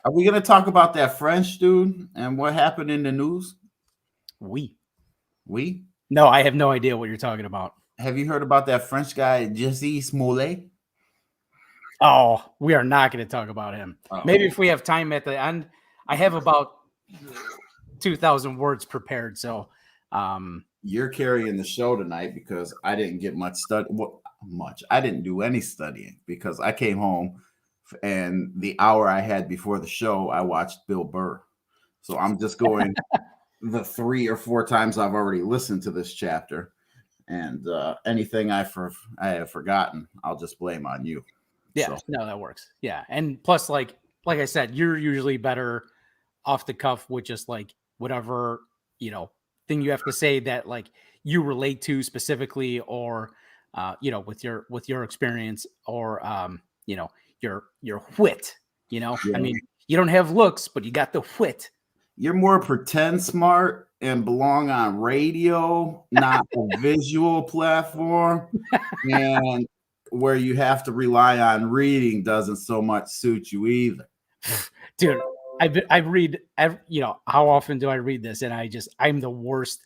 Are we gonna talk about that French dude and what happened in the news? We We No, I have no idea what you're talking about. have you heard about that French guy Jesse Smollett? Oh, we are not going to talk about him. Oh. Maybe if we have time at the end. I have about 2,000 words prepared. So, You're carrying the show tonight because I didn't get much study. I didn't do any studying because I came home and the hour I had before the show, I watched Bill Burr. So I'm just going the 3 or 4 times I've already listened to this chapter, and anything I have forgotten, I'll just blame on you. yeah, So. no, that works. Yeah, and plus, like I said, you're usually better off the cuff with just like whatever thing you have to say that like you relate to specifically, or with your experience, or your wit. Yeah. I mean, you don't have looks, but you got the wit. You're more pretend smart and belong on radio, not a visual platform, and where you have to rely on reading doesn't so much suit you either. Dude, I read, how often do I read this? And I'm the worst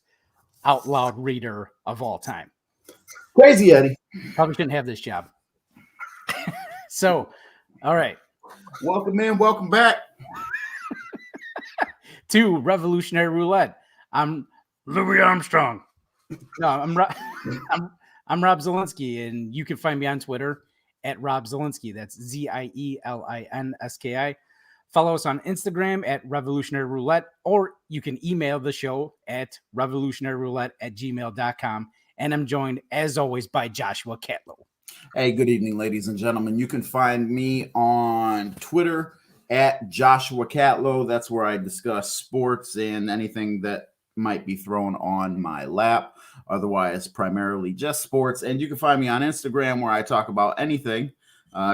out loud reader of all time. Crazy Eddie. Probably shouldn't have this job. So, all right. Welcome in, welcome back to Revolutionary Roulette. I'm Louis Armstrong. No, I'm Rob Zielinski, and you can find me on Twitter at Rob Zielinski. That's ZIELINSKI. Follow us on Instagram at Revolutionary Roulette, or you can email the show at revolutionaryroulette@gmail.com. And I'm joined, as always, by Joshua Catlow. Hey, good evening, ladies and gentlemen. You can find me on Twitter at Joshua Catlow. That's where I discuss sports and anything that might be thrown on my lap. Otherwise, primarily just sports. And you can find me on Instagram where I talk about anything,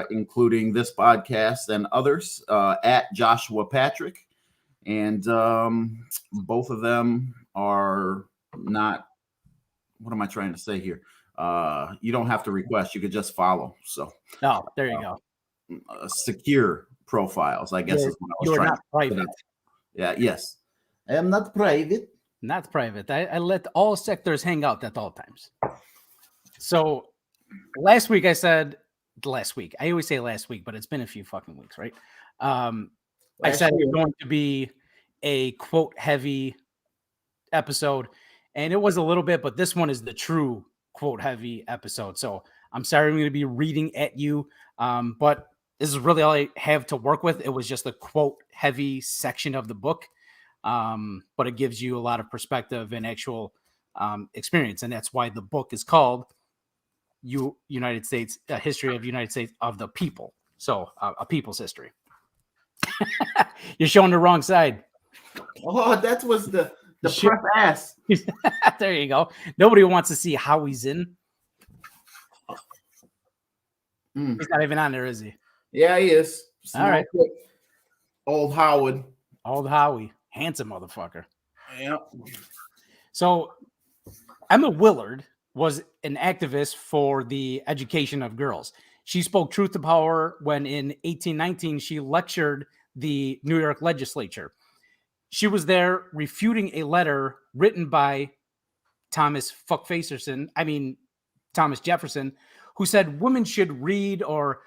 including this podcast and others, at Joshua Patrick. And both of them are not, what am I trying to say here? You don't have to request, you could just follow. So, there you go. Secure profiles, I guess, is what I was trying not private. Yeah, yes. I am not private. Not private. I let all sectors hang out at all times. So last week I always say last week, but it's been a few fucking weeks, right? I said it was going to be a quote heavy episode, and it was a little bit, but this one is the true quote heavy episode. So I'm sorry I'm going to be reading at you, but this is really all I have to work with. It was just a quote heavy section of the book, but it gives you a lot of perspective and actual experience, and that's why the book is called United States, a history of United States of the people. So a people's history. You're showing the wrong side. Oh, that was the prep ass. There you go. Nobody wants to see how he's in. He's not even on there, is he? Yeah, he is. All right. Old Howard. Old Howie. Handsome motherfucker. Yeah. So Emma Willard was an activist for the education of girls. She spoke truth to power when in 1819 she lectured the New York legislature. She was there refuting a letter written by Thomas Jefferson, who said women should read or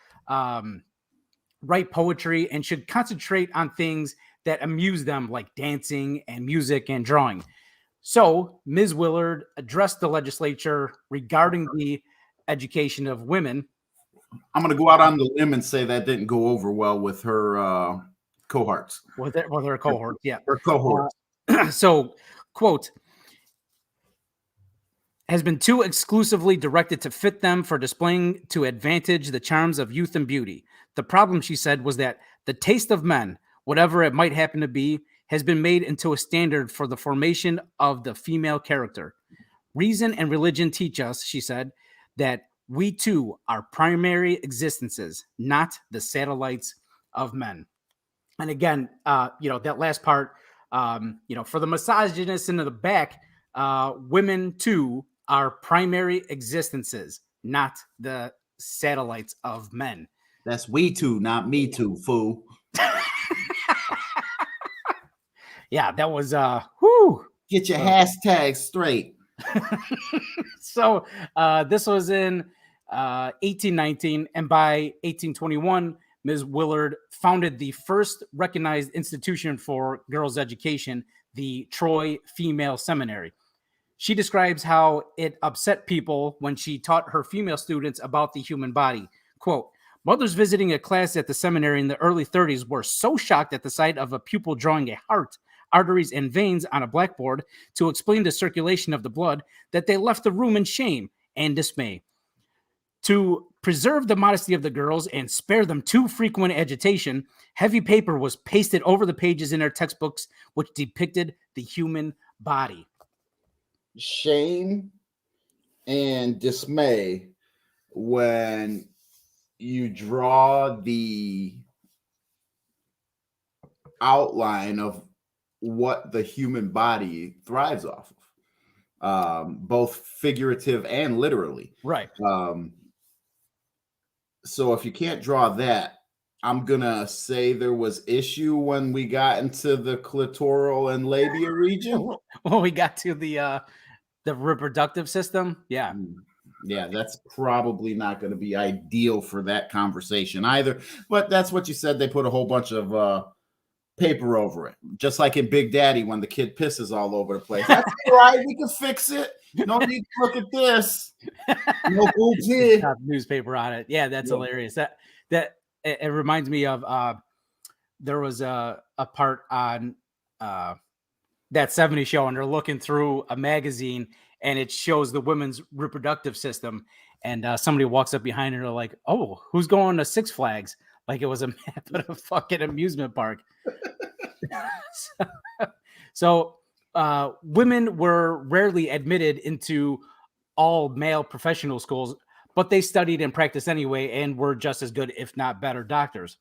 write poetry and should concentrate on things that amuse them, like dancing and music and drawing. So Ms. Willard addressed the legislature regarding the education of women. I'm going to go out on the limb and say that didn't go over well with her cohorts. With her cohorts, yeah. Her cohorts. So, quote, has been too exclusively directed to fit them for displaying to advantage the charms of youth and beauty. The problem, she said, was that the taste of men, whatever it might happen to be, has been made into a standard for the formation of the female character. Reason and religion teach us, she said, that we too are primary existences, not the satellites of men. And again, that last part, for the misogynists in the back, women too are primary existences, not the satellites of men. That's we too, not me too, fool. Yeah, that was whoo. Get your hashtags straight. So this was in 1819, and by 1821, Ms. Willard founded the first recognized institution for girls' education, the Troy Female Seminary. She describes how it upset people when she taught her female students about the human body. Quote, mothers visiting a class at the seminary in the early 30s were so shocked at the sight of a pupil drawing a heart, arteries, and veins on a blackboard to explain the circulation of the blood that they left the room in shame and dismay. To preserve the modesty of the girls and spare them too frequent agitation, heavy paper was pasted over the pages in their textbooks, which depicted the human body. Shame and dismay when you draw the outline of what the human body thrives off of, both figurative and literally. Right. So if you can't draw that, I'm gonna say there was issue when we got into the clitoral and labia region. When we got to the reproductive system, yeah. Yeah, that's probably not going to be ideal for that conversation either. But that's what you said. They put a whole bunch of paper over it, just like in Big Daddy when the kid pisses all over the place. That's right. We can fix it. No need to look at this. No boobs here. Newspaper on it. Yeah, that's hilarious. That it reminds me of there was a part on that 70s show, and they're looking through a magazine, and it shows the women's reproductive system, and somebody walks up behind her, like, oh, who's going to Six Flags? Like it was a map at a fucking amusement park. So women were rarely admitted into all male professional schools, but they studied and practiced anyway and were just as good, if not better, doctors.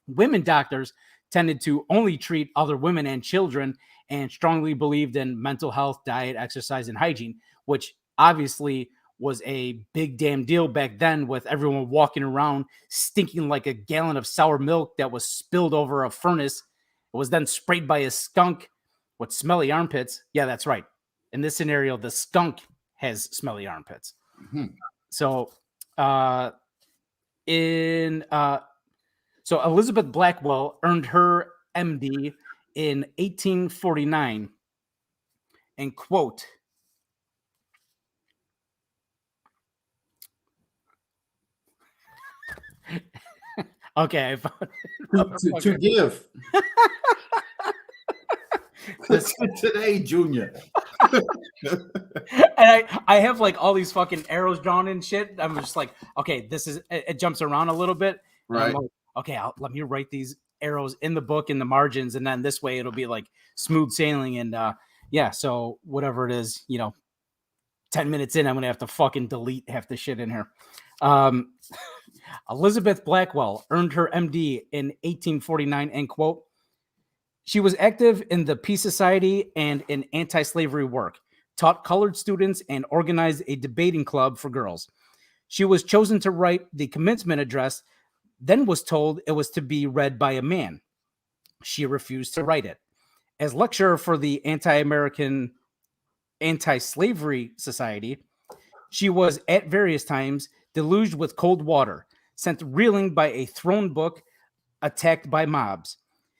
Women doctors tended to only treat other women and children and strongly believed in mental health, diet, exercise, and hygiene, which obviously was a big damn deal back then, with everyone walking around stinking like a gallon of sour milk that was spilled over a furnace. It was then sprayed by a skunk with smelly armpits. Yeah, that's right. In this scenario, the skunk has smelly armpits. Mm-hmm. So so Elizabeth Blackwell earned her MD in 1849, and quote, okay, I found to give. Today, Junior. And I have like all these fucking arrows drawn and shit. I'm just like, okay, this is it jumps around a little bit. Right. Like, okay, let me write these arrows in the book in the margins, and then this way it'll be like smooth sailing. And yeah, so whatever it is, 10 minutes in, I'm gonna have to fucking delete half the shit in here. Elizabeth Blackwell earned her MD in 1849, and quote, she was active in the Peace Society and in anti-slavery work, taught colored students, and organized a debating club for girls. She was chosen to write the commencement address, then was told it was to be read by a man. She refused to write it. As lecturer for the Anti-American Anti-Slavery Society, she was at various times deluged with cold water, sent reeling by a thrown book, attacked by mobs.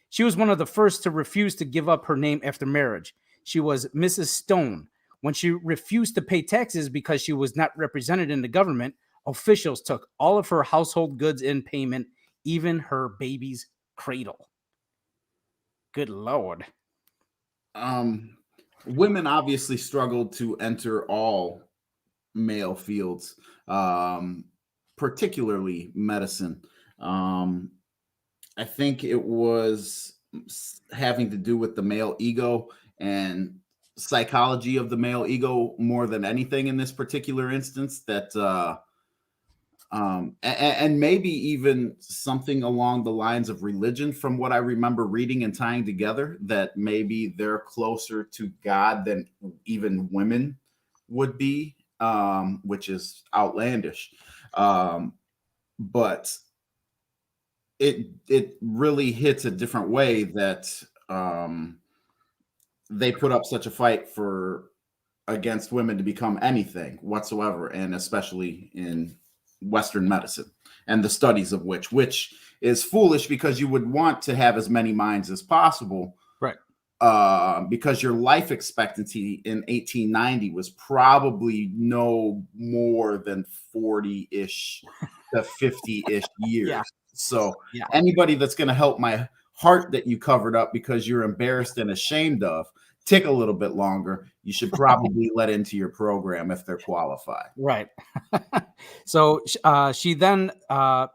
She was one of the first to refuse to give up her name after marriage. She was Mrs. Stone. When she refused to pay taxes because she was not represented in the government, officials took all of her household goods in payment, even her baby's cradle. Good Lord. Women obviously struggled to enter all male fields, particularly medicine. I think it was having to do with the male ego and psychology of the male ego more than anything in this particular instance, that and maybe even something along the lines of religion, from what I remember reading and tying together, that maybe they're closer to God than even women would be, which is outlandish. But it really hits a different way that they put up such a fight for against women to become anything whatsoever, and especially in Western medicine and the studies of which is foolish, because you would want to have as many minds as possible, right? Because your life expectancy in 1890 was probably no more than 40-ish to 50-ish years. Yeah. So Yeah. anybody that's going to help my heart that you covered up because you're embarrassed and ashamed of tick a little bit longer, you should probably let into your program if they're qualified. Right. So she then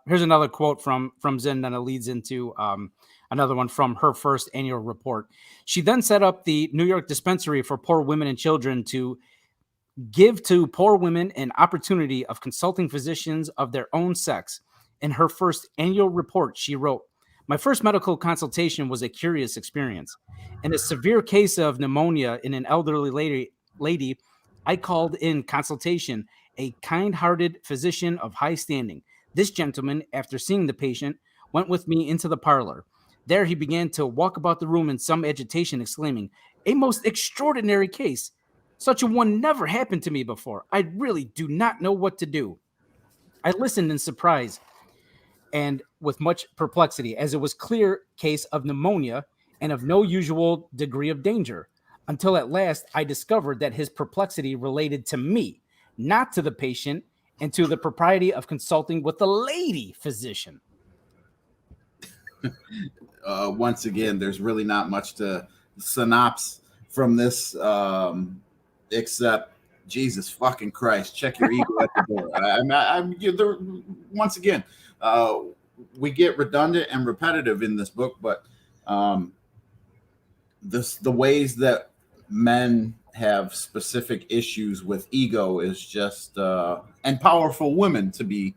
here's another quote from Zinn, and it leads into another one from her first annual report. She then set up the New York Dispensary for Poor Women and Children to give to poor women an opportunity of consulting physicians of their own sex. In her first annual report, she wrote, "My first medical consultation was a curious experience. In a severe case of pneumonia in an elderly lady, I called in consultation a kind-hearted physician of high standing. This gentleman, after seeing the patient, went with me into the parlor. There he began to walk about the room in some agitation, exclaiming, 'A most extraordinary case. Such a one never happened to me before. I really do not know what to do.' I listened in surprise and with much perplexity, as it was clear case of pneumonia and of no usual degree of danger, until at last I discovered that his perplexity related to me, not to the patient, and to the propriety of consulting with the lady physician." Once again, there's really not much to synopsis from this, except Jesus fucking Christ, check your ego at the door. Once again, we get redundant and repetitive in this book, but the ways that men have specific issues with ego is just, and powerful women to be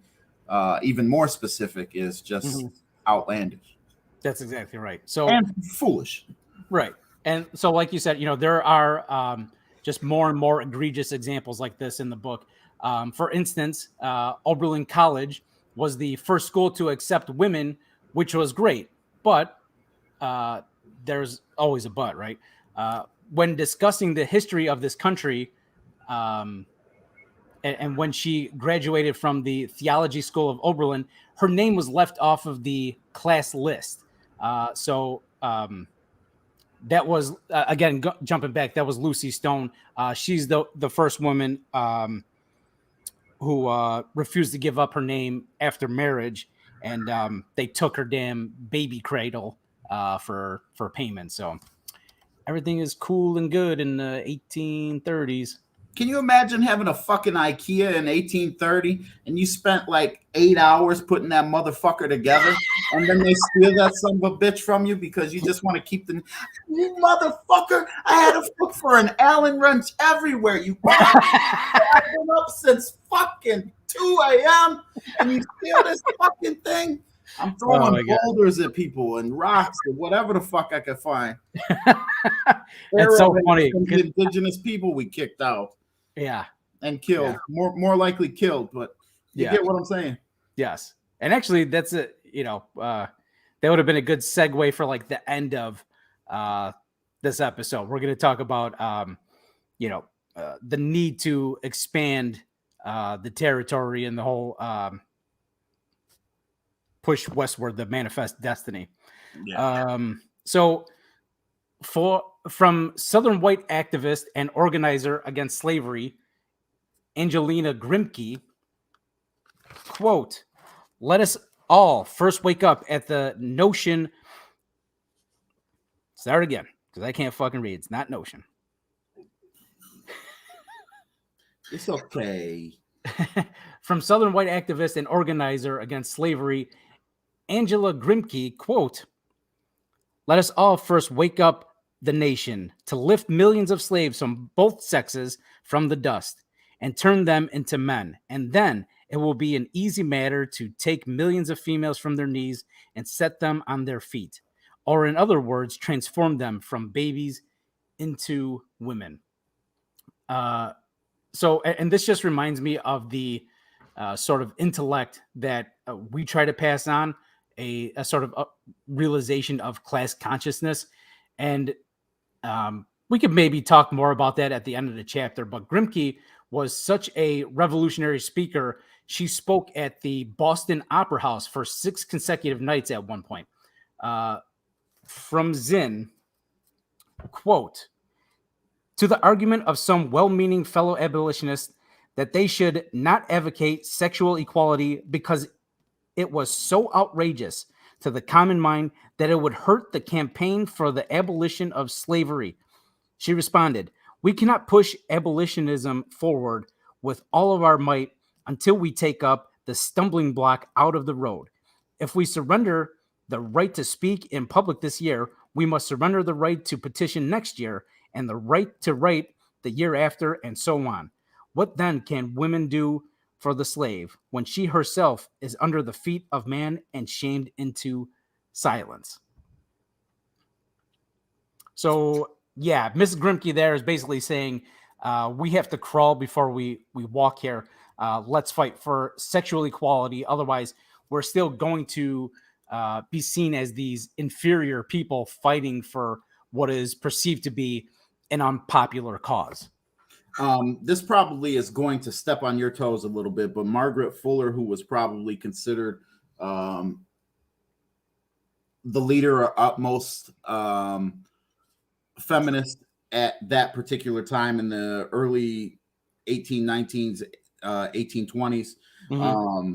even more specific, is just outlandish. That's exactly right. So and foolish. Right. And so, like you said, there are just more and more egregious examples like this in the book. For instance, Oberlin College was the first school to accept women, which was great. But there's always a but, right? When discussing the history of this country, and when she graduated from the theology school of Oberlin, her name was left off of the class list. That was, again, jumping back, that was Lucy Stone. She's the first woman who refused to give up her name after marriage, and they took her damn baby cradle for payment. So everything is cool and good in the 1830s. Can you imagine having a fucking IKEA in 1830 and you spent like 8 hours putting that motherfucker together, and then they steal that son of a bitch from you because you just want to keep the motherfucker? I had to look for an Allen wrench everywhere. I've been up since fucking 2 a.m. and you steal this fucking thing. I'm throwing boulders at people and rocks and whatever the fuck I could find. It's so funny. The indigenous people we kicked out. Yeah. And killed. Yeah. More likely killed, but you get what I'm saying. Yes. And actually that's that would have been a good segue for like the end of this episode. We're going to talk about the need to expand the territory and the whole push westward, the manifest destiny. Yeah. So from Southern white activist and organizer against slavery, Angelina Grimke, quote, "Let us all first wake up at the notion." Start again, because I can't fucking read. It's not notion. It's okay. From Southern white activist and organizer against slavery, Angela Grimke, quote, "Let us all first wake up the nation to lift millions of slaves from both sexes from the dust and turn them into men. And then it will be an easy matter to take millions of females from their knees and set them on their feet. Or in other words, transform them from babies into women." And this just reminds me of the sort of intellect that we try to pass on, a sort of realization of class consciousness. And we could maybe talk more about that at the end of the chapter, but Grimke was such a revolutionary speaker. She spoke at the Boston Opera House for 6 consecutive nights at one point. From Zinn, quote, to the argument of some well-meaning fellow abolitionists that they should not advocate sexual equality because it was so outrageous to the common mind that it would hurt the campaign for the abolition of slavery. She responded, we cannot push abolitionism forward with all of our might until we take up the stumbling block out of the road. If we surrender the right to speak in public this year, we must surrender the right to petition next year and the right to write the year after, and so on. What then can women do for the slave when she herself is under the feet of man and shamed into silence? So, yeah, Miss Grimke there is basically saying we have to crawl before we walk here. Let's fight for sexual equality. Otherwise, we're still going to be seen as these inferior people fighting for what is perceived to be an unpopular cause. This probably is going to step on your toes a little bit, but Margaret Fuller, who was probably considered the leader or utmost feminist at that particular time in the early 1819s, 1820s. Mm-hmm.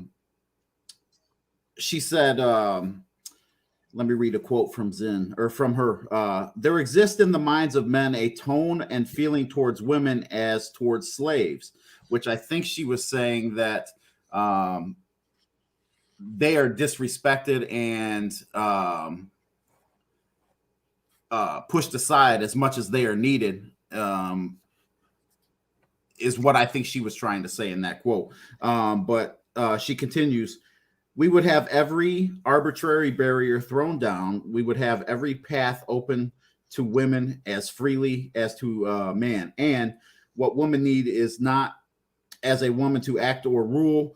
She said, let me read a quote from Zinn, or from her. There exists in the minds of men a tone and feeling towards women as towards slaves, which I think she was saying that they are disrespected and pushed aside as much as they are needed, is what I think she was trying to say in that quote. But she continues, we would have every arbitrary barrier thrown down. We would have every path open to women as freely as to man. And what women need is not as a woman to act or rule,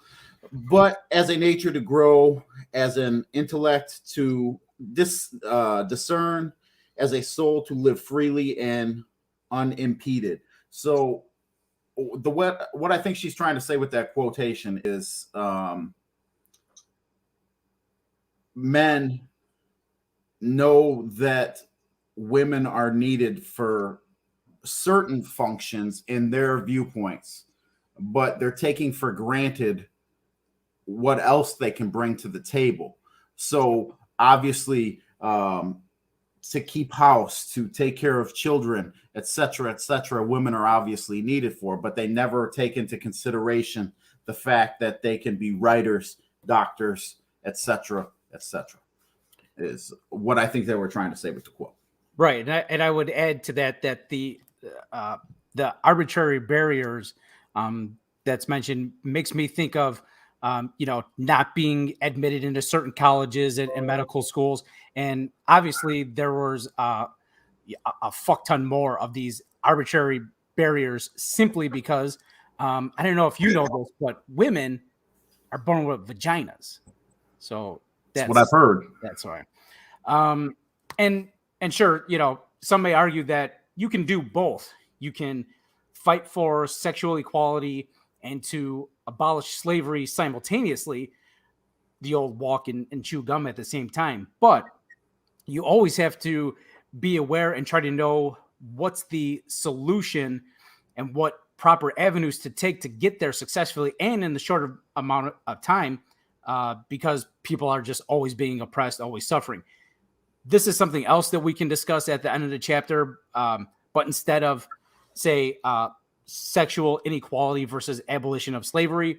but as a nature to grow, as an intellect to discern, as a soul to live freely and unimpeded. So what I think she's trying to say with that quotation is men know that women are needed for certain functions in their viewpoints, but they're taking for granted what else they can bring to the table. So obviously, to keep house, to take care of children, etc., women are obviously needed for, but they never take into consideration the fact that they can be writers, doctors, etc., is what I think they were trying to say with the quote. Right, and I would add to that the arbitrary barriers that's mentioned makes me think of not being admitted into certain colleges and medical schools, and obviously there was a fuck ton more of these arbitrary barriers simply because I don't know if you know this, but women are born with vaginas, so that's what I've heard. That's right. And sure, some may argue that you can do both. You can fight for sexual equality and to abolish slavery simultaneously, the old walk and chew gum at the same time. But you always have to be aware and try to know what's the solution and what proper avenues to take to get there successfully and in the shorter amount of time, because people are just always being oppressed, always suffering. This is something else that we can discuss at the end of the chapter. But instead of, say, sexual inequality versus abolition of slavery,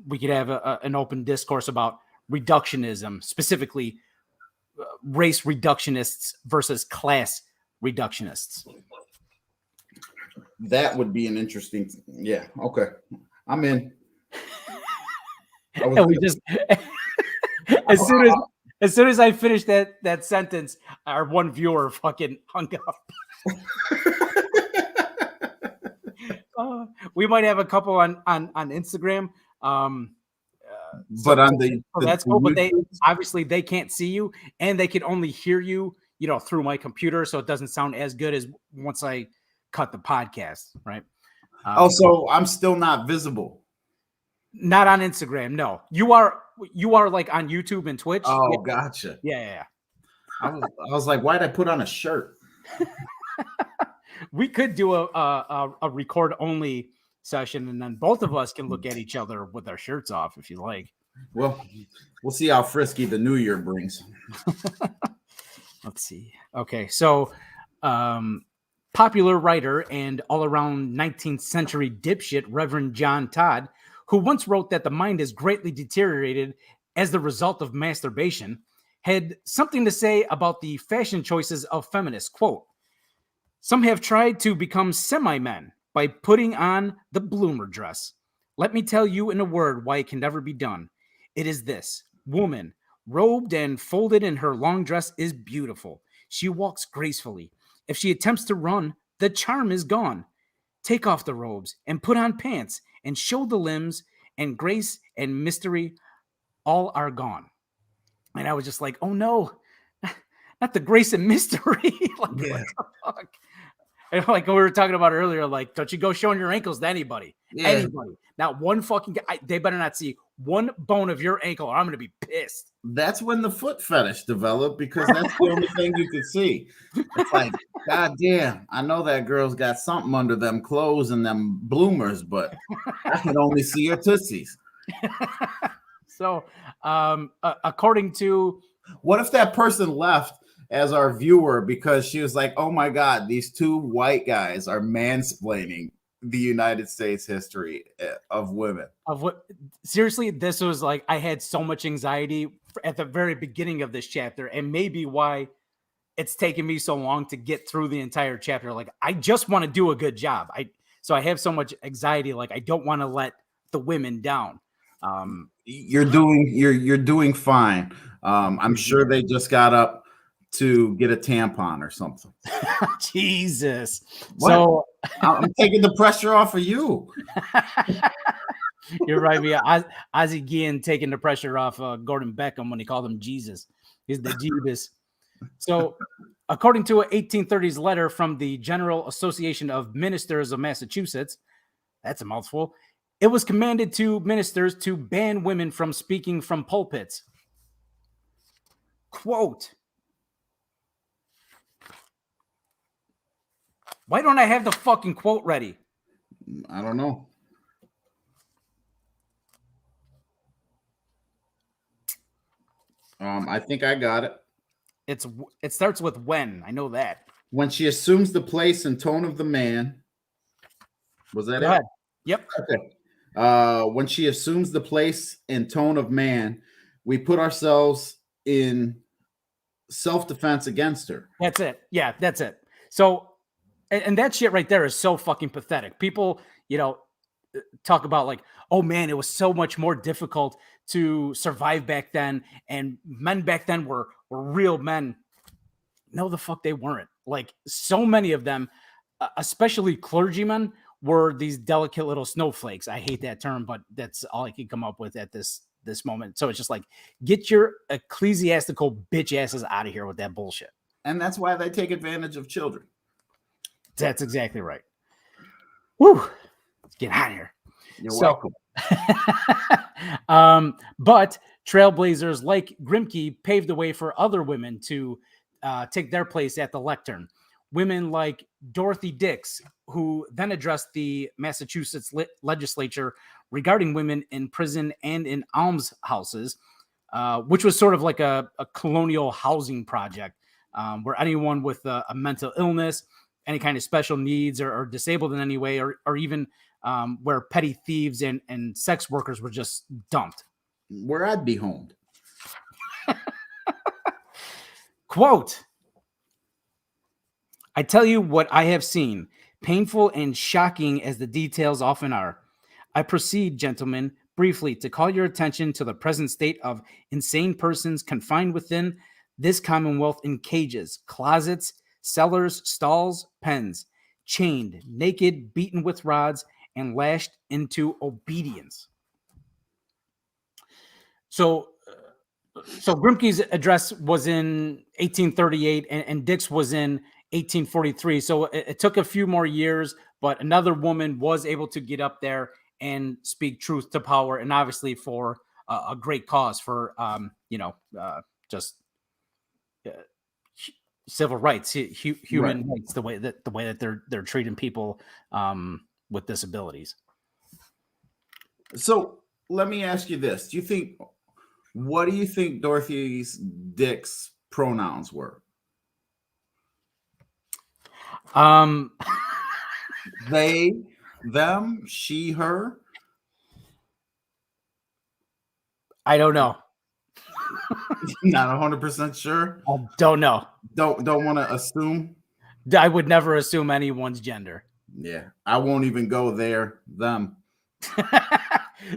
we could have an open discourse about reductionism, specifically race reductionists versus class reductionists. That would be an interesting, yeah. Okay, I'm in. And we just as soon as I finished that sentence, our one viewer fucking hung up. We might have a couple on Instagram. But on that's cool. But they obviously they can't see you, and they can only hear you, through my computer, so it doesn't sound as good as once I cut the podcast, right? So I'm still not visible. Not on Instagram. No, you are like on YouTube and Twitch. Oh, gotcha. Yeah. I was like, why'd I put on a shirt? We could do a record only session, and then both of us can look at each other with our shirts off if you like. Well, we'll see how frisky the new year brings. Let's see. Okay, so popular writer and all-around 19th century dipshit Reverend John Todd, who once wrote that the mind is greatly deteriorated as the result of masturbation, had something to say about the fashion choices of feminists. Quote, "Some have tried to become semi-men by putting on the bloomer dress. Let me tell you in a word why it can never be done. It is this: woman, robed and folded in her long dress, is beautiful. She walks gracefully. If she attempts to run, the charm is gone. Take off the robes and put on pants and show the limbs, and grace and mystery all are gone." And I was just like, oh no, not the grace and mystery. Like, what the fuck? And like we were talking about earlier, like, don't you go showing your ankles to anybody. Yeah. Anybody. Not one fucking guy. They better not see one bone of your ankle or I'm going to be pissed. That's when the foot fetish developed, because that's the only thing you could see. It's like, God damn, I know that girl's got something under them clothes and them bloomers, but I can only see her tootsies. So, according to... What if that person left as our viewer because she was like, oh my God, these two white guys are mansplaining the United States history of women? Of what? Seriously, this was like, I had so much anxiety at the very beginning of this chapter, and maybe why it's taken me so long to get through the entire chapter. Like, I just want to do a good job. So I have so much anxiety. Like, I don't want to let the women down. You're doing fine. I'm sure they just got up to get a tampon or something. Jesus. What? So I'm taking the pressure off of you. You're right. Ozzie Guillen taking the pressure off Gordon Beckham when he called him Jesus. He's the Jeebus. So, according to an 1830s letter from the General Association of Ministers of Massachusetts, that's a mouthful, it was commanded to ministers to ban women from speaking from pulpits. Quote, why don't I have the fucking quote ready? I don't know. I think I got it. It starts with when. I know that. When she assumes the place and tone of the man. Was that Go it? ahead. Yep. Okay. When she assumes the place and tone of man, we put ourselves in self-defense against her. That's it. Yeah, that's it. So, and that shit right there is so fucking pathetic. People, talk about like, oh man, it was so much more difficult to survive back then, and men back then were real men. No, the fuck they weren't. Like, so many of them, especially clergymen, were these delicate little snowflakes. I hate that term, but that's all I can come up with at this moment. So it's just like, get your ecclesiastical bitch asses out of here with that bullshit. And that's why they take advantage of children. That's exactly right. Woo! Let's get out of here. You're welcome. But trailblazers like Grimke paved the way for other women to take their place at the lectern. Women like Dorothy Dix, who then addressed the Massachusetts legislature regarding women in prison and in almshouses, which was sort of like a colonial housing project where anyone with a mental illness, any kind of special needs, or disabled in any way, or even where petty thieves and sex workers were just dumped. Where I'd be homed. Quote, I tell you what I have seen, painful and shocking as the details often are. I proceed, gentlemen, briefly to call your attention to the present state of insane persons confined within this commonwealth in cages, closets, cellars, stalls, pens, chained, naked, beaten with rods, and lashed into obedience. So So Grimke's address was in 1838 and Dick's was in 1843. So it took a few more years, but another woman was able to get up there and speak truth to power, and obviously for a great cause for just uh, civil rights, human rights, the way that they're treating people with disabilities. So let me ask you this: what do you think Dorothy Dick's pronouns were? They, them, she, her. I don't know. Not 100% sure. I don't know. Don't want to assume. I would never assume anyone's gender. Yeah, I won't even go there. Them.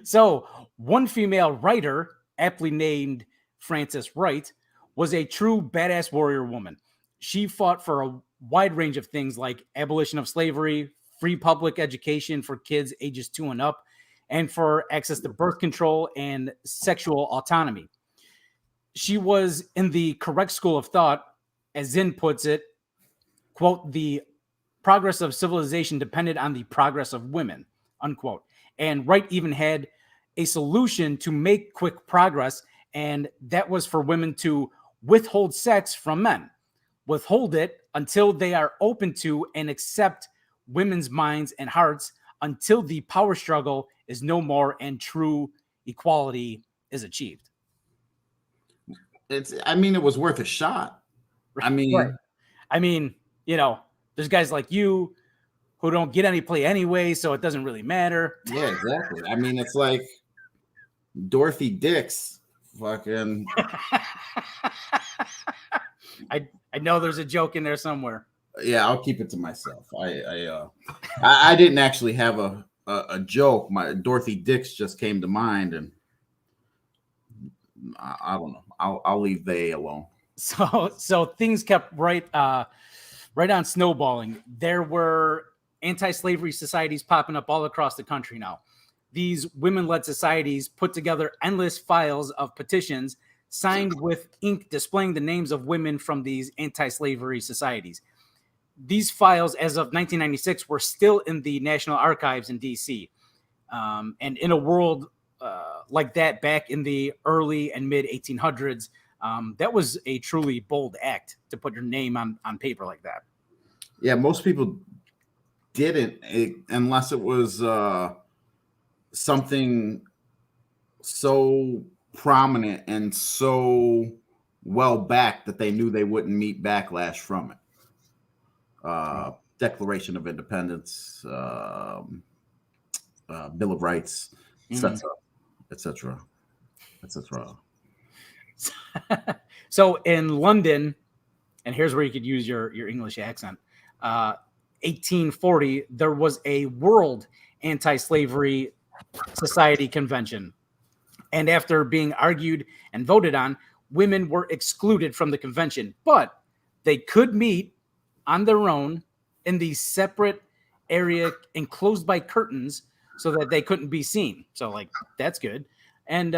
So one female writer, aptly named Frances Wright, was a true badass warrior woman. She fought for a wide range of things like abolition of slavery, free public education for kids ages 2 and up, and for access to birth control and sexual autonomy. She was in the correct school of thought, as Zinn puts it, quote, the progress of civilization depended on the progress of women, unquote. And Wright even had a solution to make quick progress, and that was for women to withhold sex from men. Withhold it until they are open to and accept women's minds and hearts, until the power struggle is no more and true equality is achieved. It was worth a shot. There's guys like you who don't get any play anyway, so it doesn't really matter. Yeah, exactly. It's like Dorothy Dick's fucking. I know there's a joke in there somewhere. Yeah, I'll keep it to myself. I didn't actually have a joke. My Dorothy Dick's just came to mind, and I don't know. I'll leave they alone. So things kept right on snowballing. There were anti-slavery societies popping up all across the country now. These women-led societies put together endless files of petitions signed with ink displaying the names of women from these anti-slavery societies. These files, as of 1996, were still in the National Archives in D.C. And in a world like that back in the early and mid 1800s, that was a truly bold act to put your name on paper like that. Yeah, most people didn't, unless it was something so prominent and so well backed that they knew they wouldn't meet backlash from it. Declaration of Independence, Bill of Rights, etc., etc., etc. So in London, and here's where you could use your English accent. 1840, there was a World Anti-Slavery Society convention, and after being argued and voted on, women were excluded from the convention, but they could meet on their own in the separate area enclosed by curtains so that they couldn't be seen. So that's good. And,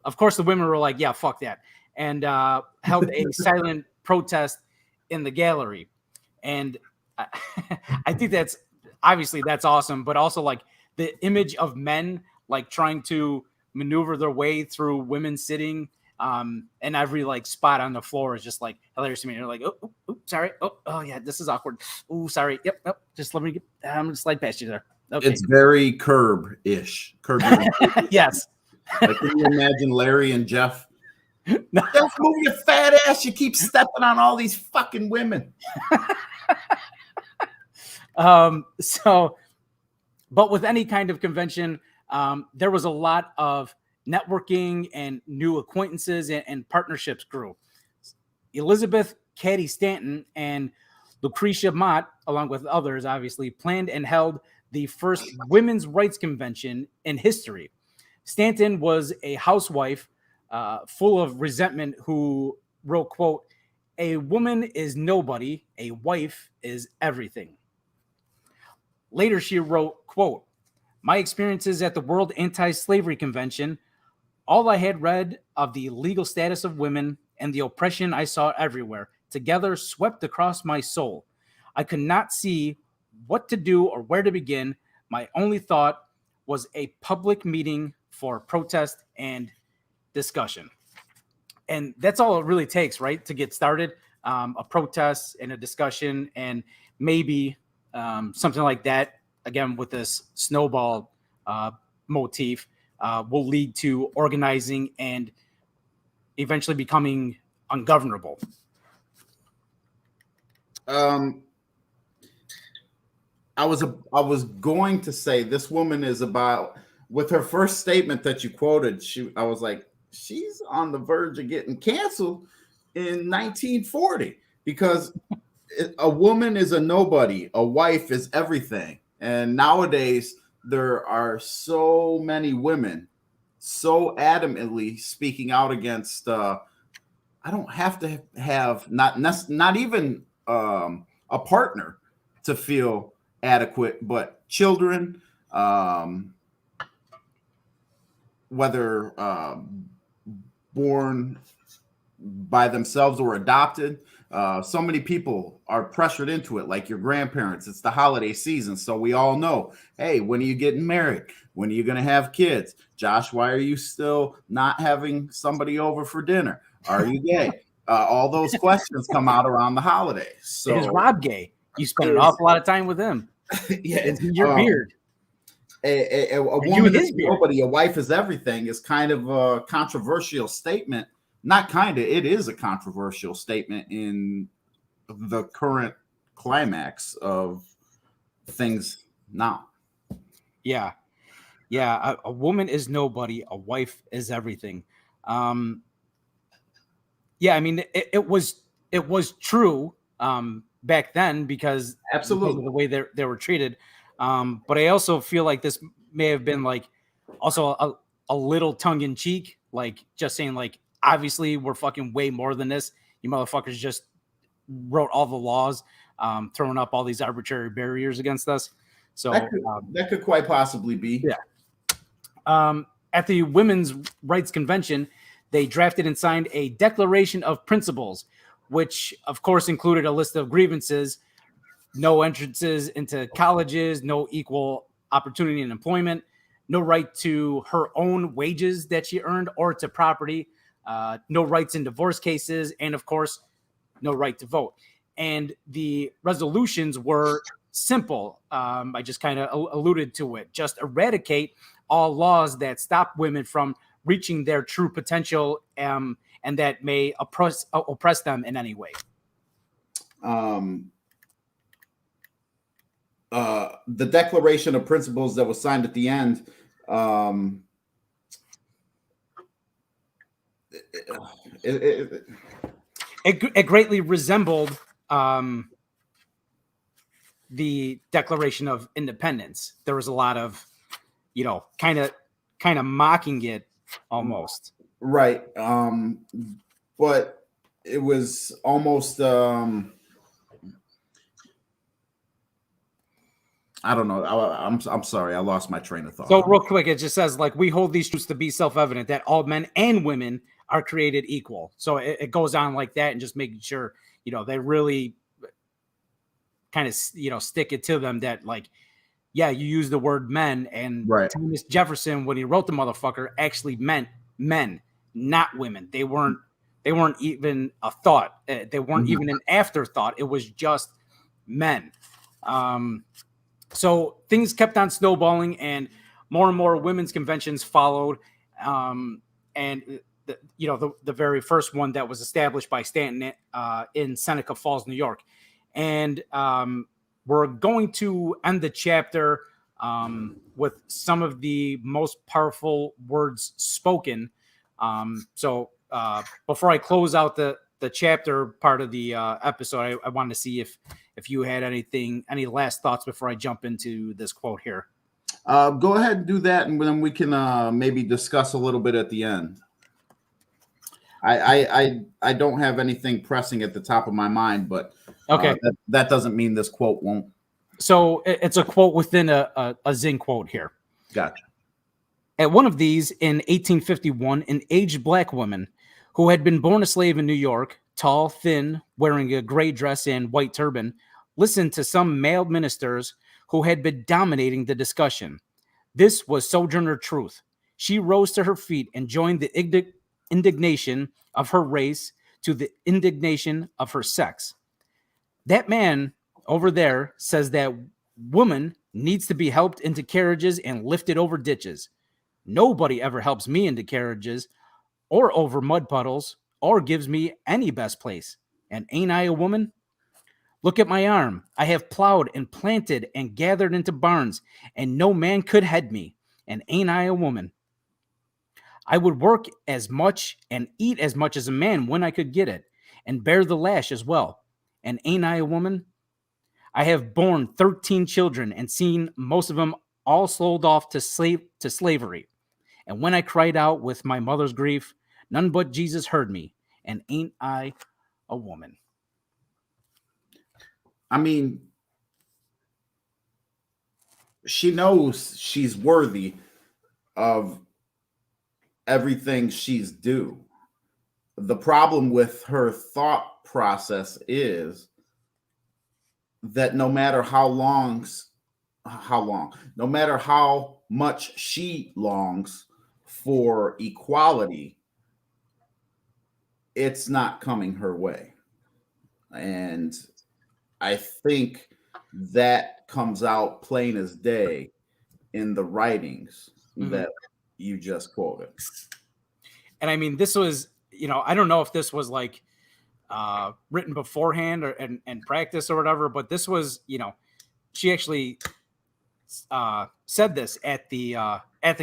of course the women were like, yeah, fuck that. And held a silent protest in the gallery. And I think that's awesome. But also the image of men trying to maneuver their way through women sitting and every spot on the floor is just hilarious to me. You're like, oh, sorry. Oh yeah, this is awkward. Oh, sorry. Yep. Just let me I'm gonna slide past you there. Okay. It's very Curb-ish. Yes. Can you imagine Larry and Jeff? No. Jeff, move your fat ass. You keep stepping on all these fucking women. But with any kind of convention, there was a lot of networking and new acquaintances and partnerships grew. Elizabeth Cady Stanton and Lucretia Mott, along with others, obviously, planned and held the first women's rights convention in history. Stanton was a housewife full of resentment who wrote, quote, "A woman is nobody, a wife is everything." Later, she wrote, quote, "My experiences at the World Anti-Slavery Convention, all I had read of the legal status of women and the oppression I saw everywhere together swept across my soul. I could not see what to do or where to begin. My only thought was a public meeting for protest and discussion. And that's all it really takes, right, to get started. A protest and a discussion, and maybe something like that, again, with this snowball motif, will lead to organizing and eventually becoming ungovernable. I was going to say this woman is about, with her first statement that you quoted, I was like, she's on the verge of getting canceled in 1940, because a woman is a nobody, a wife is everything. And nowadays there are so many women so adamantly speaking out against I don't have to have not even a partner to feel adequate, but children, whether born by themselves or adopted. So many people are pressured into it, like your grandparents. It's the holiday season, so we all know, hey, when are you getting married? When are you going to have kids? Josh, why are you still not having somebody over for dinner? Are you gay? All those questions come out around the holidays. So is Rob gay? You spend an awful lot of time with him. Yeah, it's your beard. A woman is nobody, a wife is everything is kind of a controversial statement. Not kind of, it is a controversial statement in the current climax of things now. Yeah. A woman is nobody, a wife is everything. Yeah, I mean, it was true back then because absolutely of the way they were treated. But I also feel like this may have been like also a little tongue in cheek, like just saying like, obviously we're fucking way more than this. You motherfuckers just wrote all the laws, throwing up all these arbitrary barriers against us. So that could quite possibly be. Yeah. At the Women's Rights Convention, they drafted and signed a Declaration of Principles, which of course included a list of grievances: no entrances into colleges, no equal opportunity in employment, no right to her own wages that she earned or to property, no rights in divorce cases, and of course, no right to vote. And the resolutions were simple. I just kind of alluded to it. Just eradicate all laws that stop women from reaching their true potential and that may oppress them in any way. The Declaration of Principles that was signed at the end, it greatly resembled the Declaration of Independence. There was a lot of, kind of mocking it almost. Right. But it was almost, I don't know. I'm sorry. I lost my train of thought. So real quick, it just says like, we hold these truths to be self-evident that all men and women are created equal. So it goes on like that, and just making sure, they really kind of, stick it to them that like, yeah, you use the word men, and right. Thomas Jefferson, when he wrote the motherfucker, actually meant men, not women. They weren't even a thought. They weren't even an afterthought. It was just men. So things kept on snowballing, and more women's conventions followed. And the very first one that was established by Stanton in Seneca Falls, New York. And we're going to end the chapter with some of the most powerful words spoken. So before I close out the chapter part of the episode, I wanted to see if you had any last thoughts before I jump into this quote here. Go ahead and do that, and then we can maybe discuss a little bit at the end. I don't have anything pressing at the top of my mind, but okay, that doesn't mean this quote won't. So it's a quote within a Zing quote here. Gotcha. At one of these in 1851, an aged black woman who had been born a slave in New York, tall, thin, wearing a gray dress and white turban, listened to some male ministers who had been dominating the discussion. This was Sojourner Truth. She rose to her feet and joined the indignation of her race to the indignation of her sex. That man over there says that woman needs to be helped into carriages and lifted over ditches. Nobody ever helps me into carriages or over mud puddles or gives me any best place. And ain't I a woman? Look at my arm. I have plowed and planted and gathered into barns, and no man could head me. And ain't I a woman? I would work as much and eat as much as a man when I could get it, and bear the lash as well. And ain't I a woman? I have borne 13 children and seen most of them all sold off to slavery. And when I cried out with my mother's grief, none but Jesus heard me. And ain't I a woman? I mean, she knows she's worthy of everything she's due. The problem with her thought process is that no matter no matter how much she longs for equality, it's not coming her way. And I think that comes out plain as day in the writings that you just quoted. And I mean, this was, I don't know if this was like written beforehand or and practice or whatever, but this was, she actually said this at the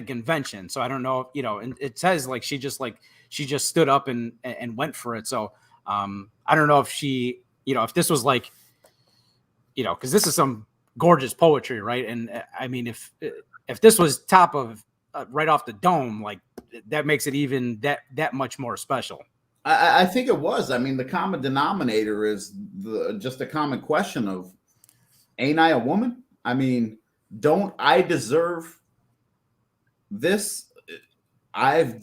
convention. So I don't know if, and it says like she just stood up and went for it. So I don't know if she, if this was like, because this is some gorgeous poetry, right? And I mean, if this was top of right off the dome, like that makes it even that much more special. I think it was. I mean, the common denominator is just a common question of, ain't I a woman? I mean, don't I deserve this? I've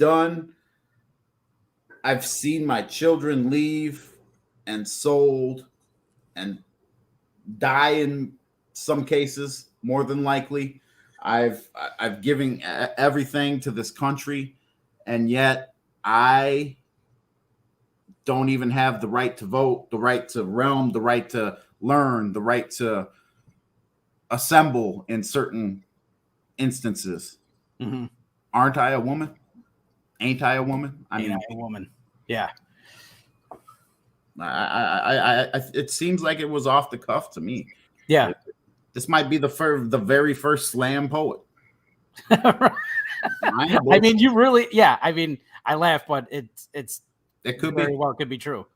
seen my children leave and sold and die in some cases, more than likely. I've given everything to this country, and yet I don't even have the right to vote, the right to realm, the right to learn, the right to assemble in certain instances. Mm-hmm. Aren't I a woman? Ain't I a woman? I Ain't mean, I a woman? Yeah. I it seems like it was off the cuff to me. Yeah. This might be the very first slam poet. I mean, you really, yeah. I mean, I laugh, but it could very well could be true.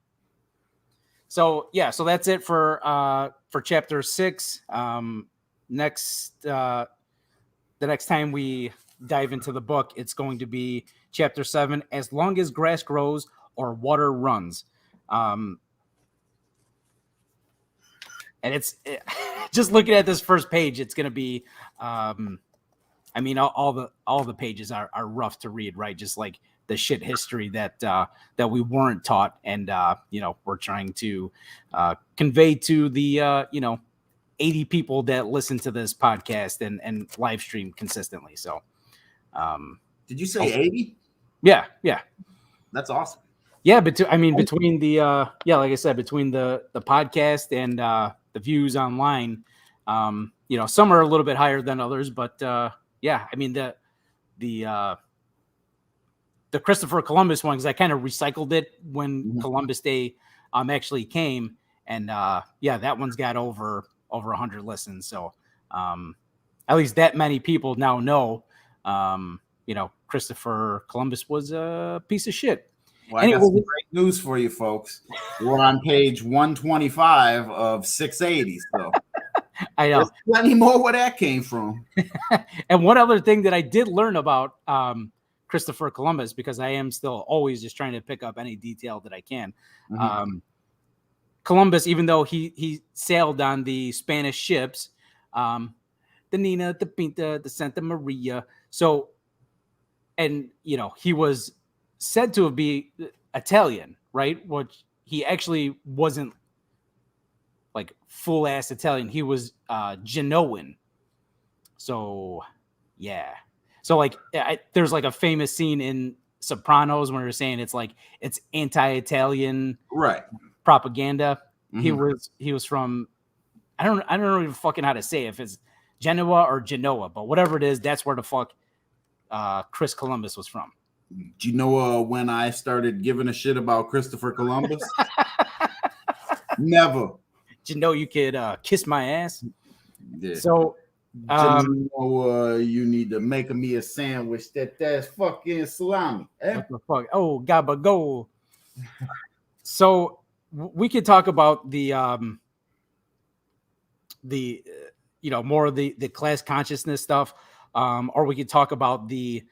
So yeah, so that's it for chapter 6. The next time we dive into the book, it's going to be chapter 7, As Long as Grass Grows or Water Runs. And it's just looking at this first page, it's going to be, I mean, all the pages are rough to read, right? Just like the shit history that we weren't taught, and we're trying to convey to the 80 people that listen to this podcast and live stream consistently. So, did you say 80? Yeah, that's awesome. Yeah, but between the like I said, between the podcast and the views online, some are a little bit higher than others, but yeah, I mean the Christopher Columbus one, because I kind of recycled it when Columbus Day actually came, and that one's got over 100 listens. So at least that many people now know, Christopher Columbus was a piece of shit. Well, I got some great news for you folks. We're on page 125 of 680. So I know. There's plenty more where that came from. And one other thing that I did learn about Christopher Columbus, because I am still always just trying to pick up any detail that I can. Columbus, even though he sailed on the Spanish ships, the Nina, the Pinta, the Santa Maria. So and he was said to be Italian, right? Which he actually wasn't like full ass Italian. He was Genoan. So yeah. So like there's like a famous scene in Sopranos when they're saying it's anti-Italian Right. propaganda. Mm-hmm. He was from I don't know even fucking how to say it, if it's Genoa or Genoa, but whatever it is, that's where the fuck Chris Columbus was from. Do you know when I started giving a shit about Christopher Columbus? Never. Did you know you could kiss my ass? Yeah. So you need to make me a sandwich that's fucking salami. Eh? What the fuck? Oh, gabba go. So we could talk about the more of the class consciousness stuff, or we could talk about the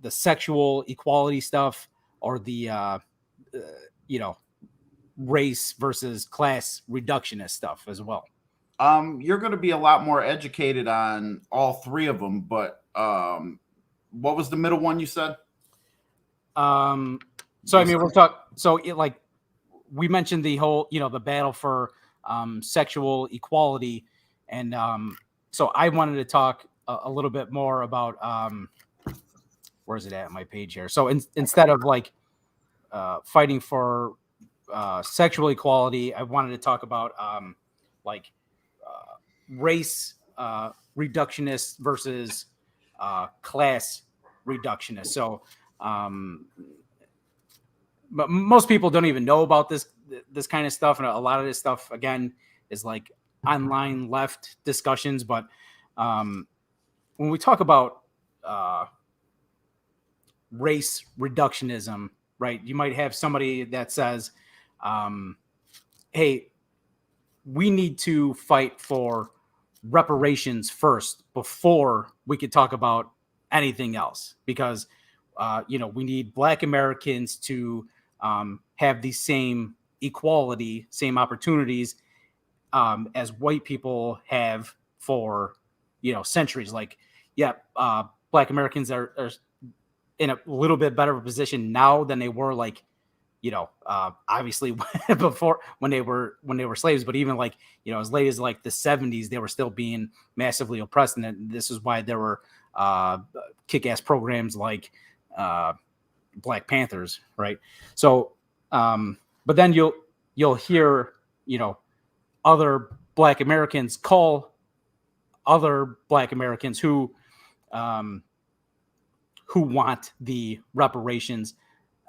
sexual equality stuff, or the race versus class reductionist stuff as well. You're going to be a lot more educated on all three of them, but what was the middle one you said? So I mean, we'll talk. So we mentioned the whole, the battle for sexual equality, and so I wanted to talk a little bit more about where is it at my page here? So instead of fighting for sexual equality, I wanted to talk about race reductionist versus class reductionist. So but most people don't even know about this kind of stuff, and a lot of this stuff again is like online left discussions. But when we talk about race reductionism, right, you might have somebody that says, hey, we need to fight for reparations first before we could talk about anything else, because we need Black Americans to have the same equality, same opportunities as white people have for centuries. Black Americans are in a little bit better position now than they were obviously before when they were slaves, but even as late as the 70s, they were still being massively oppressed. And this is why there were kick-ass programs like Black Panthers, right? So but then you'll hear other Black Americans call other Black Americans who want the reparations,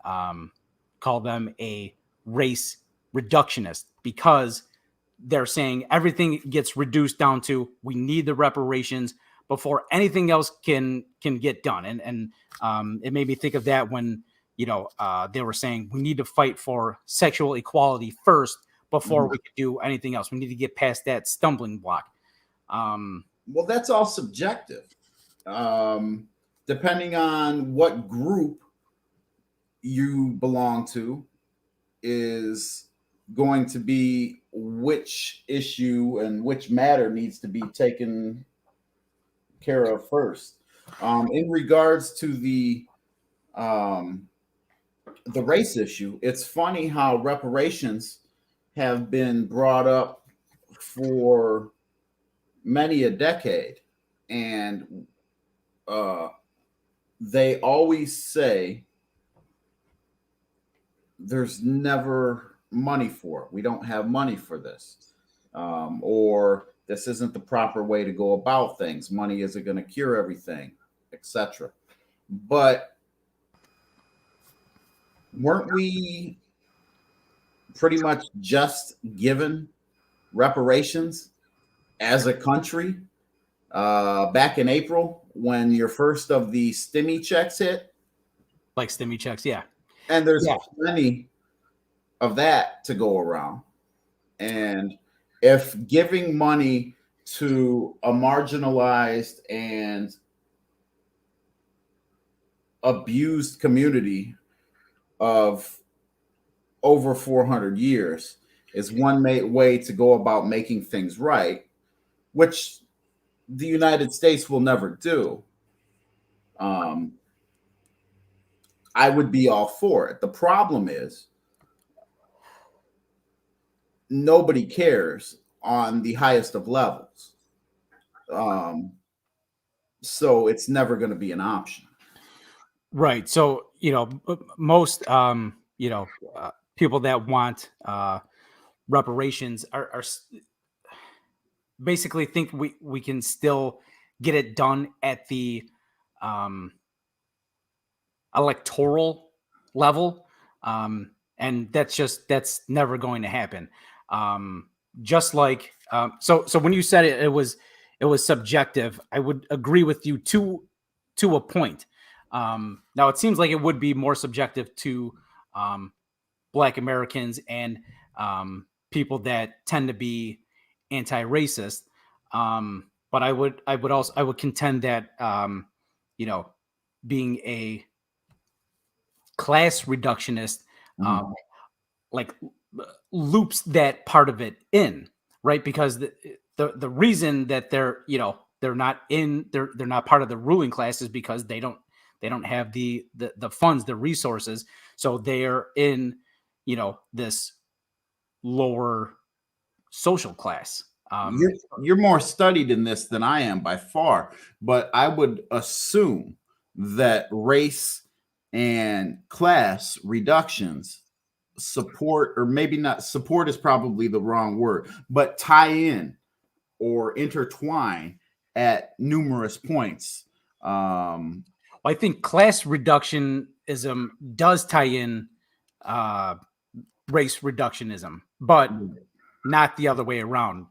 call them a race reductionist, because they're saying everything gets reduced down to we need the reparations before anything else can get done. And it made me think of that when they were saying we need to fight for sexual equality first before we could do anything else. We need to get past that stumbling block. Well, that's all subjective. Depending on what group you belong to is going to be which issue and which matter needs to be taken care of first. In regards to the race issue, it's funny how reparations have been brought up for many a decade, and they always say there's never money for it. We don't have money for this, or this isn't the proper way to go about things. Money isn't going to cure everything, etc. But weren't we pretty much just given reparations as a country back in April when your first of the stimmy checks hit? Like stimmy checks, yeah. And there's plenty of that to go around. And if giving money to a marginalized and abused community of over 400 years is one way to go about making things right, which the United States will never do, um, I would be all for it. The problem is nobody cares on the highest of levels. So it's never going to be an option. Right. So, most, people that want reparations are basically think we can still get it done at the um, electoral level. And that's never going to happen. Just like, so when you said it was subjective, I would agree with you to a point. Now it seems like it would be more subjective to um, Black Americans and people that tend to be anti-racist. But I would contend that being a class reductionist like loops that part of it in, right? Because the reason that they're not part of the ruling class is because they don't have the funds, the resources, so they're in this lower social class. You're more studied in this than I am by far, but I would assume that race and class reductions support, or maybe not support is probably the wrong word, but tie in or intertwine at numerous points. I think class reductionism does tie in race reductionism, but not the other way around.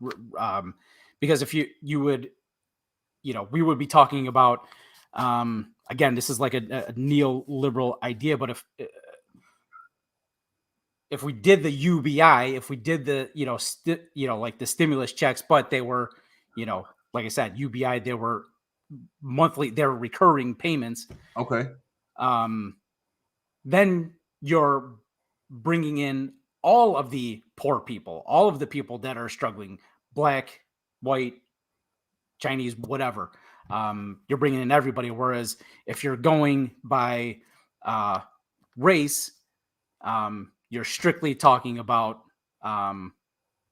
Because if you would, we would be talking about, again, this is like a neoliberal idea, but if we did the UBI, if we did the, like the stimulus checks, but they were, like I said, UBI, they were monthly, they're recurring payments. Okay. Then you're bringing in all of the poor people, all of the people that are struggling, Black, white, Chinese, whatever. You're bringing in everybody. Whereas if you're going by race, you're strictly talking about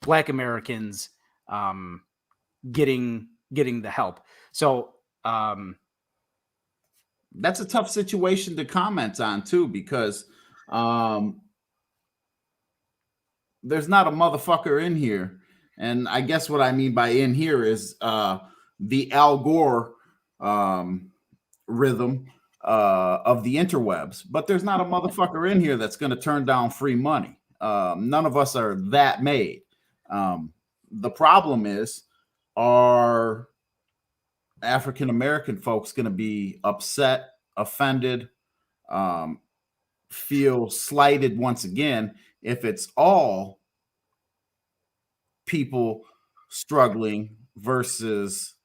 Black Americans getting the help. So that's a tough situation to comment on too, because there's not a motherfucker in here. And I guess what I mean by in here is the Al Gore rhythm of the interwebs, but there's not a motherfucker in here that's going to turn down free money. None of us are that made. The problem is, are African American folks going to be upset, offended, feel slighted once again if it's all people struggling versus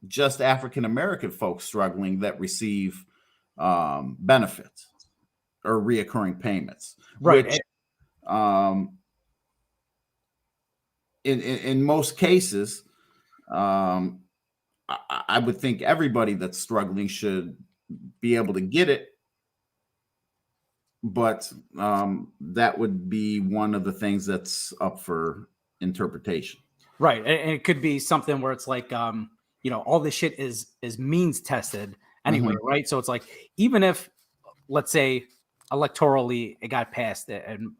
just African American folks struggling that receive benefits or reoccurring payments, right? Which, in most cases, I would think everybody that's struggling should be able to get it, but that would be one of the things that's up for interpretation. Right, and it could be something where it's like, all this shit is means tested anyway, right? So it's like, even if, let's say, electorally it got passed and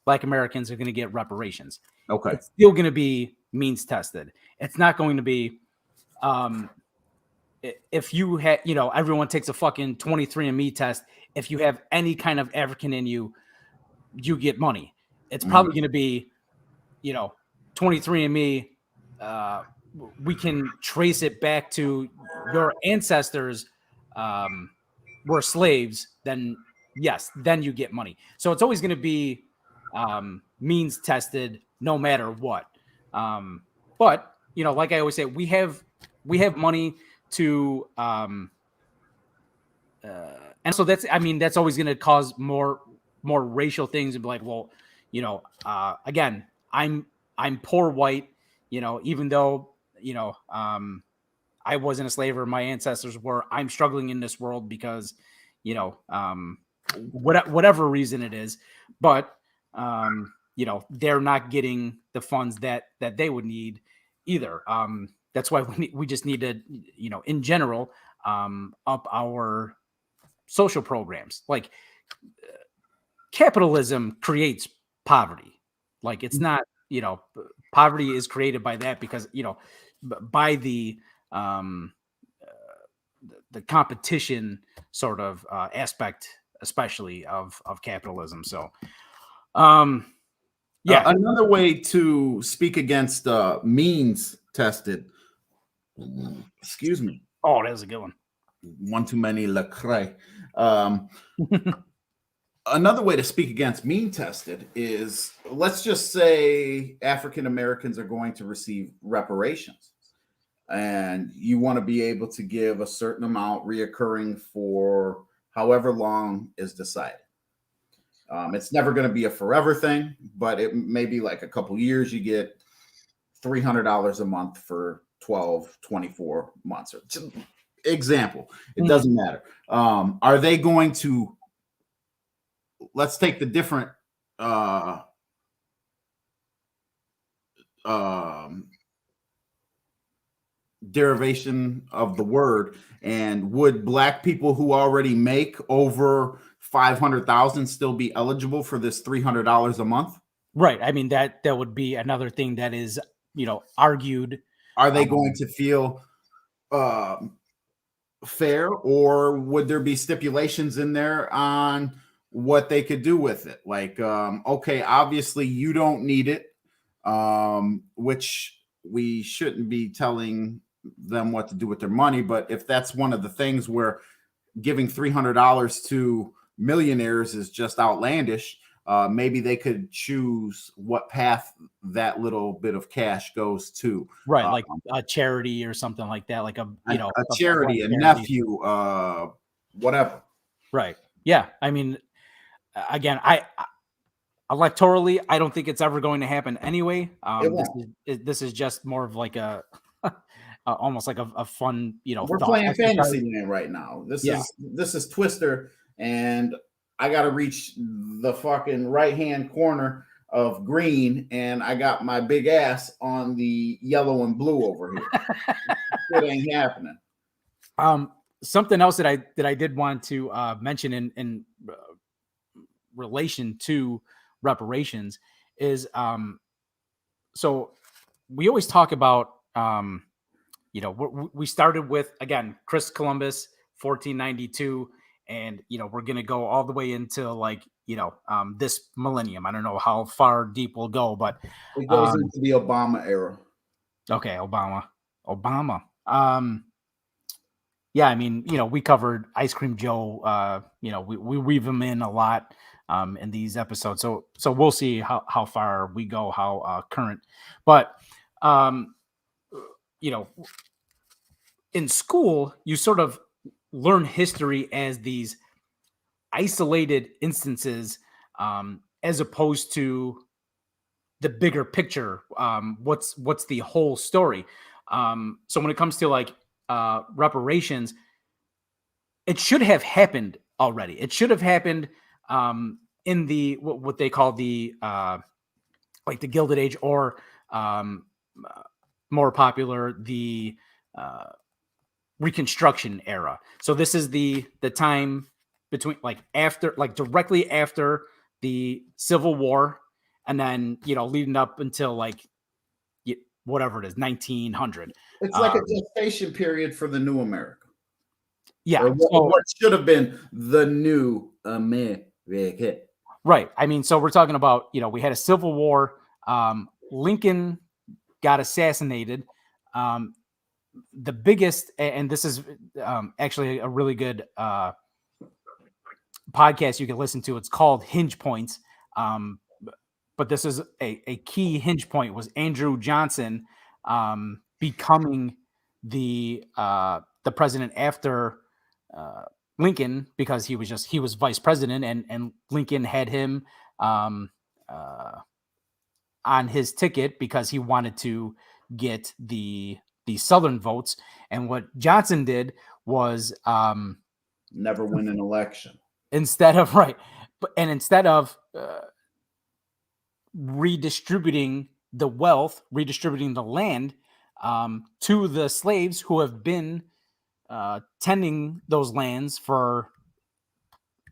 Black Americans are going to get reparations, okay, it's still going to be means tested. It's not going to be, if you had, everyone takes a fucking 23andMe test. If you have any kind of African in you, you get money. It's probably going to be, 23andMe. We can trace it back to your ancestors were slaves. Then yes, then you get money. So it's always going to be means tested, no matter what. But like I always say, we have money to and so that's always going to cause more racial things, and be like, well, again, I'm poor white, even though I wasn't a slave or my ancestors were. I'm struggling in this world because, whatever reason it is, but they're not getting the funds that they would need either. That's why we just need to, in general, up our social programs. Like capitalism creates poverty. Like it's not, poverty is created by that because, by the competition sort of aspect, especially of capitalism. So, yeah. Another way to speak against means tested. Excuse me. Oh, that was a good one. One too many Lecrae. Another way to speak against mean tested is, let's just say African Americans are going to receive reparations, and you want to be able to give a certain amount reoccurring for however long is decided. It's never going to be a forever thing, but it may be like a couple years. You get $300 a month for 12, 24 months. Or example, it doesn't matter. Are they going to, let's take the different derivation of the word, and would black people who already make over 500,000 still be eligible for this $300 a month? Right. I mean, that would be another thing that is, argued. Are they going to feel fair, or would there be stipulations in there on what they could do with it? Like, okay, obviously you don't need it, which we shouldn't be telling them what to do with their money. But if that's one of the things where giving $300 to millionaires is just outlandish, maybe they could choose what path that little bit of cash goes to. Right, like a charity or something like that, like a charity, a nephew, whatever. Right. Yeah. I mean, again, I electorally, I don't think it's ever going to happen anyway. This is just more of like a almost like a fun, we're playing Fantasyland right now. This is Twister, and I got to reach the fucking right-hand corner of green, and I got my big ass on the yellow and blue over here. It ain't happening. Something else that I did want to mention in relation to reparations is, so we always talk about, we started with, again, Chris Columbus, 1492. And, we're going to go all the way into like, this millennium. I don't know how far deep we'll go, but it goes into the Obama era. Okay. Obama. Yeah. I mean, we covered Ice Cream Joe. We weave him in a lot in these episodes. So we'll see how far we go, how current, but, in school, you sort of learn history as these isolated instances, as opposed to the bigger picture. What's the whole story? So when it comes to like reparations, it should have happened already. It should have happened in the what they call the like the Gilded Age, or more popular, the Reconstruction era. So this is the time between directly after the Civil War, and then leading up until like whatever it is, 1900. It's like a gestation period for the new America. Yeah, what should have been the new America. Right. I mean, so we're talking about we had a Civil War. Lincoln got assassinated. The biggest, and this is actually a really good podcast you can listen to. It's called Hinge Points. But this is a key hinge point, was Andrew Johnson becoming the president after Lincoln, because he was vice president, and Lincoln had him on his ticket because he wanted to get the the Southern votes. And what Johnson did was never win an election. Instead of redistributing the wealth, redistributing the land to the slaves who have been tending those lands for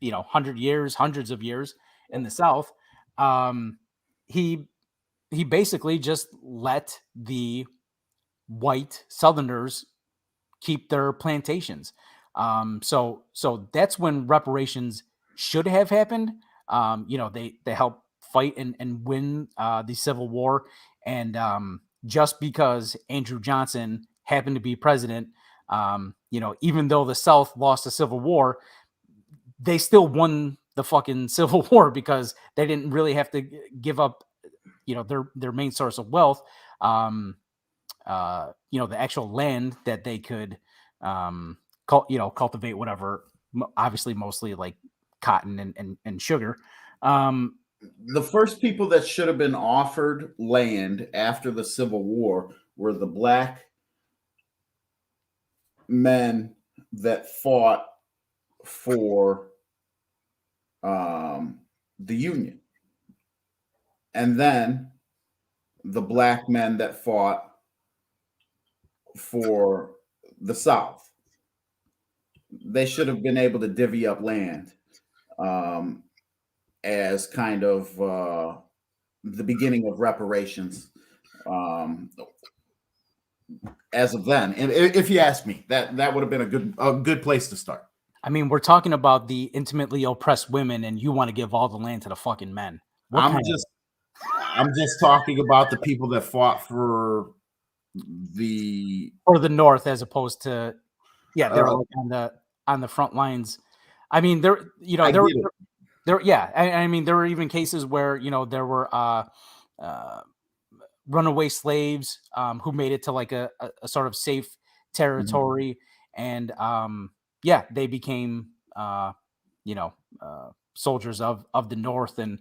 100 years, hundreds of years in the South, he basically just let the white Southerners keep their plantations. So that's when reparations should have happened. They helped fight and win the Civil War, and just because Andrew Johnson happened to be president, even though the South lost the Civil War, they still won the fucking Civil War because they didn't really have to give up, their main source of wealth, the actual land that they could, cultivate whatever, obviously mostly like cotton and sugar. The first people that should have been offered land after the Civil War were the black men that fought for the Union, and then the black men that fought for the South. They should have been able to divvy up land as kind of the beginning of reparations as of then. And if you ask me, that would have been a good place to start. I mean, we're talking about the intimately oppressed women, and you want to give all the land to the fucking men. I'm just talking about the people that fought for the North, as opposed to they're on the front lines. I mean, there were even cases where there were runaway slaves who made it to like a sort of safe territory, and they became soldiers of the North, and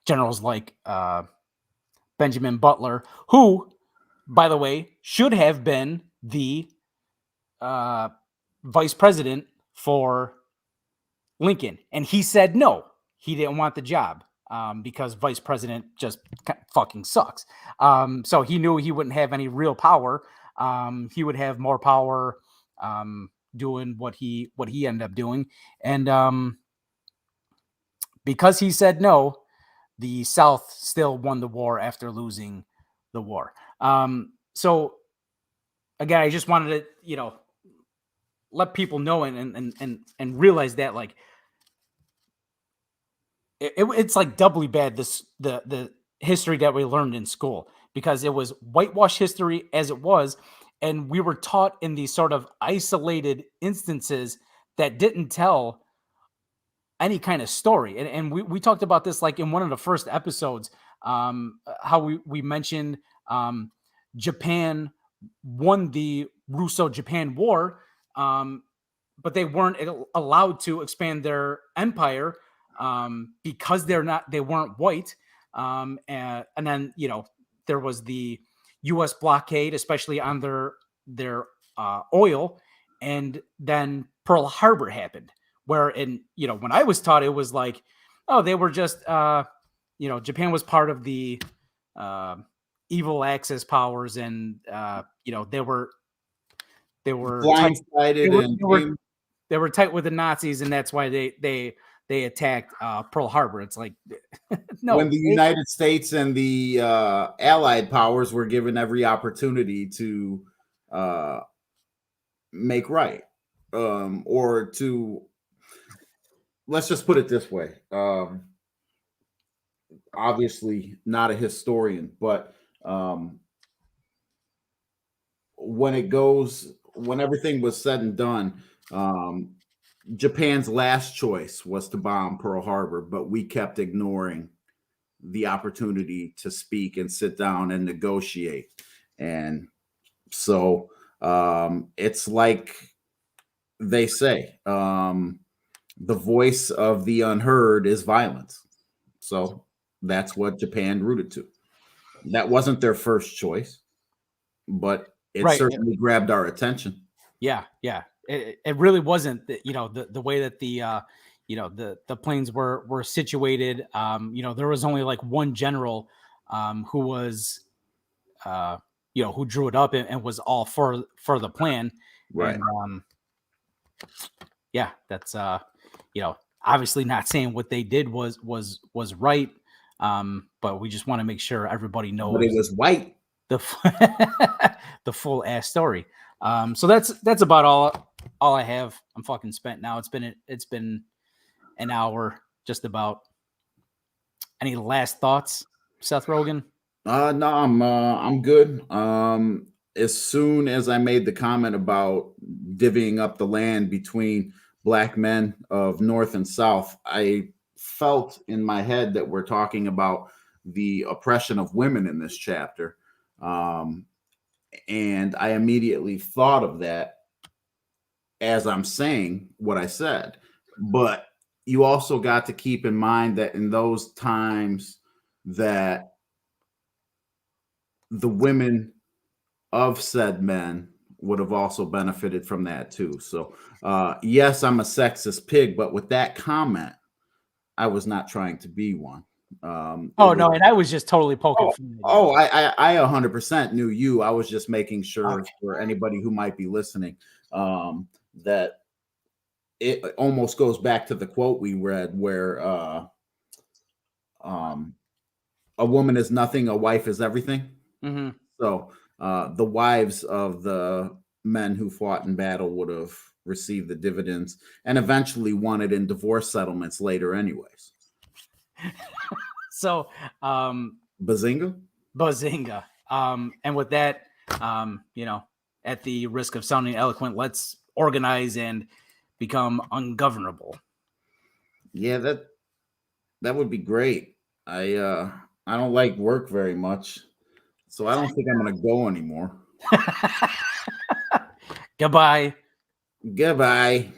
generals like Benjamin Butler, who, by the way, should have been the vice president for Lincoln, and he said no, he didn't want the job because vice president just fucking sucks. So he knew he wouldn't have any real power. He would have more power doing what he ended up doing, and because he said no, the South still won the war after losing the war. So again, I just wanted to let people know and realize that, like, it's like doubly bad, the history that we learned in school, because it was whitewash history as it was, and we were taught in these sort of isolated instances that didn't tell any kind of story. And we talked about this like in one of the first episodes, how we mentioned Japan won the Russo-Japan War, but they weren't allowed to expand their empire because they weren't white. And then there was the U.S. blockade, especially on their oil, and then Pearl Harbor happened. Where when I was taught, it was like, oh, they were just Japan was part of the evil Axis powers, and they were blindsided, they were tight with the Nazis, and that's why they attacked Pearl Harbor. It's like, no, when the United States and the Allied powers were given every opportunity to make right, or to, let's just put it this way. Obviously not a historian, but when everything was said and done, Japan's last choice was to bomb Pearl Harbor, but we kept ignoring the opportunity to speak and sit down and negotiate. And so it's like they say, the voice of the unheard is violence. So that's what Japan rooted to. That wasn't their first choice. but it Right. certainly grabbed our attention. Yeah. It really wasn't the way that the planes were situated. There was only like one general who was who drew it up and was all for the plan. Right. And yeah, that's obviously not saying what they did was right. But we just want to make sure everybody knows But it was white. the the full ass story. So that's about all I have. I'm fucking spent now. It's been an hour just about. Any last thoughts, Seth Rogen? No, I'm good. As soon as I made the comment about divvying up the land between black men of North and South, I felt in my head that we're talking about the oppression of women in this chapter. And I immediately thought of that as I'm saying what I said. But you also got to keep in mind that in those times that the women of said men would have also benefited from that too. So yes, I'm a sexist pig, but with that comment, I was not trying to be one. No, and I was just totally poking fun. I 100% knew you. I was just making sure for anybody who might be listening that it almost goes back to the quote we read where a woman is nothing, a wife is everything. Mm-hmm. So the wives of the men who fought in battle would have received the dividends and eventually won it in divorce settlements later anyways. So Bazinga. And with that, at the risk of sounding eloquent, let's organize and become ungovernable. Yeah, that would be great. I don't like work very much, so I don't think I'm going to go anymore. Goodbye. Goodbye.